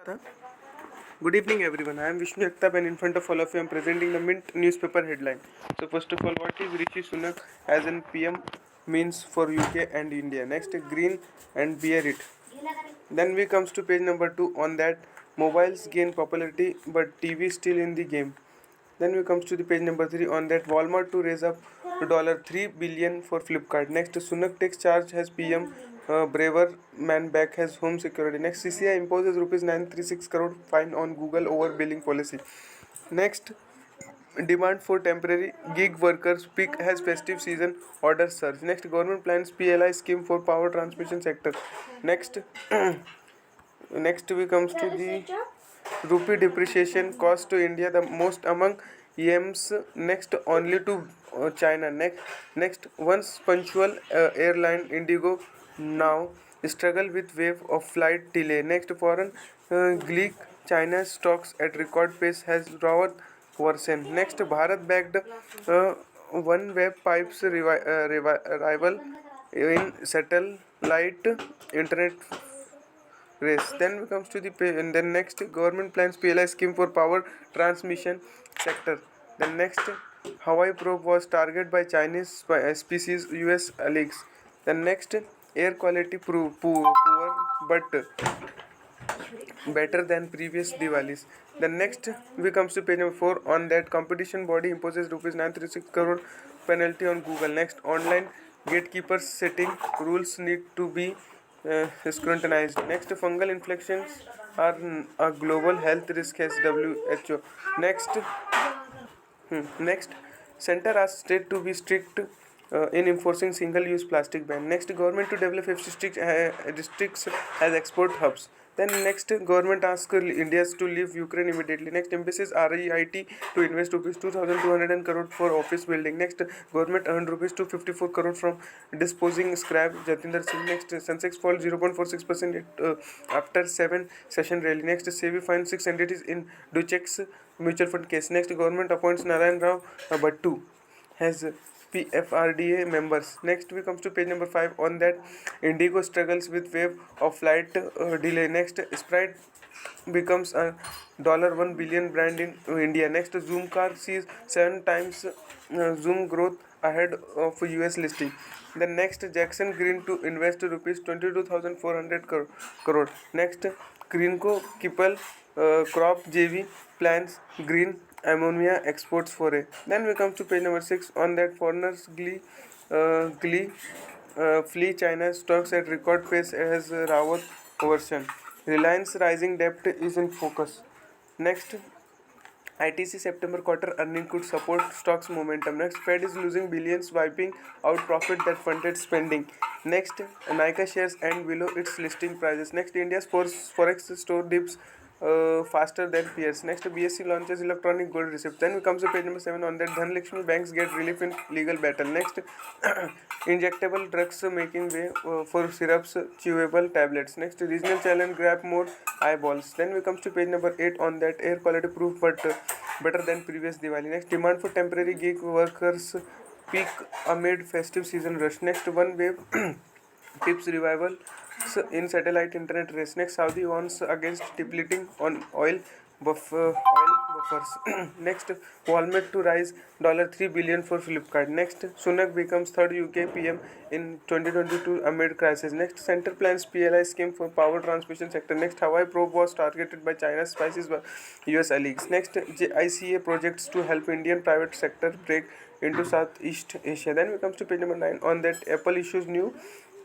था. Good evening, everyone. I am Vishnu Ektab, and in front of all of you, I am presenting the Mint newspaper headline. So, first of all, what is Rishi Sunak as an PM means for UK and India? Next, green and bear it. Then we comes to page number 2. On that, mobiles gain popularity, but TV still in the game. Then we comes to the page number 3. On that, Walmart to raise up $3 billion for Flipkart. Next, Sunak takes charge as PM. Braver man back has home security. Next, CCI imposes rupees 936 crore fine on Google over billing policy. Next, demand for temporary gig workers peak as festive season orders surge. Next, government plans PLI scheme for power transmission sector. Next, next we comes to the rupee depreciation cost to India the most among EMs, next only to China. Next once punctual airline Indigo now struggle with wave of flight delay. Next foreign Gleek China's stocks at record pace has roared worsen. Next Bharat backed one web pipes rival in satellite internet race. Then we comes to the pay, and then next government plans PLI scheme for power transmission sector. Then next Hawaii probe was targeted by Chinese species US leaks. Then next air quality poor but better than previous Diwalis. Then next we comes to page number 4. On that, competition body imposes rupees 936 crore penalty on Google. Next, online gatekeepers setting rules need to be scrutinized. Next, fungal infections are a global health risk as WHO. Next, center asks state to be strict in enforcing single-use plastic ban. Next, government to develop 50 districts as export hubs. Then next, government asks India to leave Ukraine immediately. Next, embassies REIT to invest rupees 2,200 crore for office building. Next, government earned rupees 254 crore from disposing scrap. Jatinder Singh. Next, Sensex fall 0.46% after 7 session rally. Next, SEBI finds 6 entities in Duchek's mutual fund case. Next, government appoints Narayan Rao Bhattu has PFRDA members. Next, we comes to page number 5. On that, Indigo struggles with wave of flight delay. Next, Sprite becomes a $1 billion brand in India. Next, Zoom car sees 7 times Zoom growth ahead of US listing. Then next, Jackson Green to invest rupees 22,400 crore. Next, Greenco Kipple crop JV plans green ammonia exports foray. Then we come to page number 6. On that, foreigners flee China stocks at record pace as Rawat version. Reliance rising debt is in focus. Next, ITC September quarter earning could support stocks momentum. Next, Fed is losing billions, wiping out profit that funded spending. Next, Nika shares end below its listing prices. Next, India's forex store dips faster than peers. Next, BSC launches electronic gold receipt. Then comes to page number 7. On that, Dhanlakshmi banks get relief in legal battle. Next, injectable drugs making way for syrups, chewable tablets. Next, regional challenge grab more eyeballs. Then we comes to page number 8. On that, air quality proof but better than previous Diwali. Next, demand for temporary gig workers peak amid festive season rush. Next, one wave tips revival in satellite internet race. Next, Saudi warns against depleting on oil buffers. Next, Walmart to rise $3 billion for Flipkart. Next, Sunak becomes third UK PM in 2022 amid crisis. Next, Center plans PLI scheme for power transmission sector. Next, Hawaii probe was targeted by China's spices by US allies. Next, ICA projects to help Indian private sector break into Southeast Asia. Then we comes to page number 9. On that, Apple issues new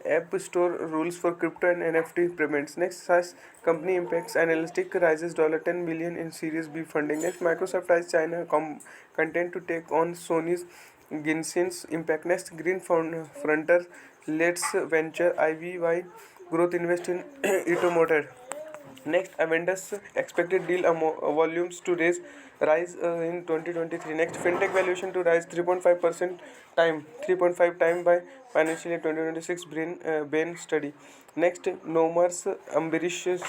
App Store rules for crypto and NFT payments. Next, SaaS company impacts analytic rises $10 billion in Series B funding. Next, Microsoft eyes China content to take on Sony's Genshin's impact. Next, Green Frontier lets venture IVY growth invest in Automotive. Next, Aventus expected deal volumes to rise in 2023. Next, fintech valuation to rise 3.5 time by financial year 2026. Bain study. Next, Nomar's Ambarish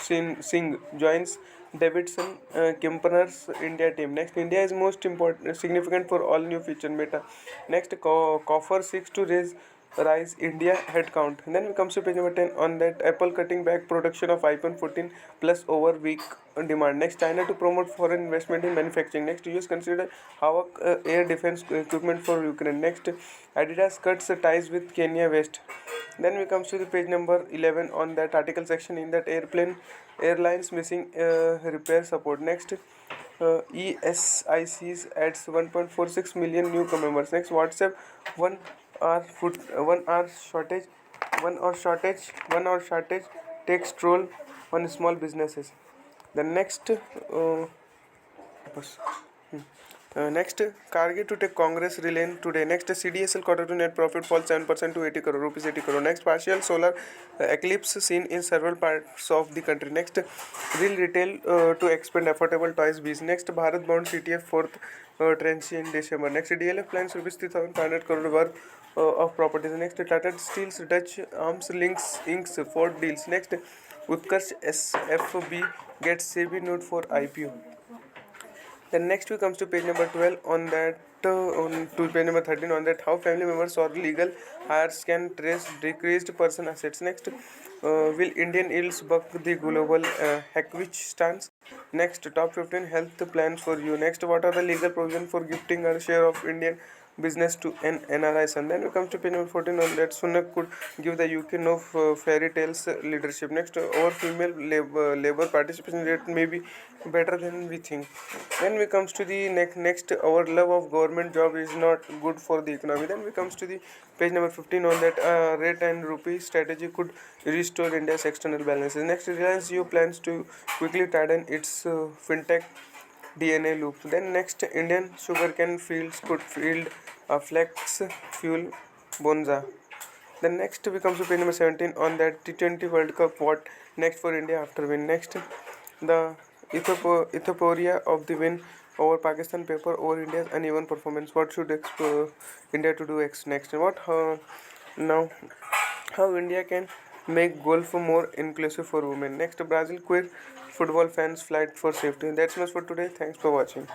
Singh joins Davidson Kemper's India team. Next, India is most important significant for all new feature Meta. Next, Coffer seeks to raise rise India headcount. And then we comes to page number 10 on that Apple cutting back production of iPhone 14 plus over weak demand. Next, China to promote foreign investment in manufacturing. Next, US consider Hawk air defense equipment for Ukraine. Next, Adidas cuts ties with Kenya West. Then we comes to the page number 11 on that article section in that airlines missing repair support. Next, ESICs adds 1.46 million new members. Next, WhatsApp 1 hour shortage, 1 hour shortage takes toll on small businesses. The next, next, Cargill to take Congress relay today. Next, CDSL quarter to net profit falls 7% to 80 crore rupees 80 crore. Next, partial solar eclipse seen in several parts of the country. Next, real retail to expand affordable toys business. Next, Bharat bond CTF fourth tranche in December. Next, DLF plans rupees 3,500 crore worth of properties. Next, Tata Steel's Dutch arms links inks Ford deals. Next, Utkarsh SFB gets SEBI note for IPO. Then next we comes to page number 12 on that on to page number 13 on that how family members or legal heirs can trace decreased person assets. Next, will Indian yields buck the global hawkish stance? Next, top 15 health plans for you. Next, what are the legal provisions for gifting a share of Indian business to an NRI son? Then we come to page number 14 on that Sunak could give the UK no fairy tales leadership. Next, our female labor participation rate may be better than we think. Then we comes to the next our love of government job is not good for the economy. Then we comes to the page number 15 on that rate and rupee strategy could restore India's external balances. Next, Reliance Jio plans to quickly tighten its fintech DNA loop. Then next, Indian sugarcane fields could field a flex fuel bonza. Then next becomes to page number 17 on that T20 World Cup. What next for India after win? Next, the Ethiopia of the win over Pakistan paper over India's uneven performance. What should India to do next? What now? How India can make golf more inclusive for women. Next, Brazil queer football fans flight for safety. That's much for today. Thanks for watching.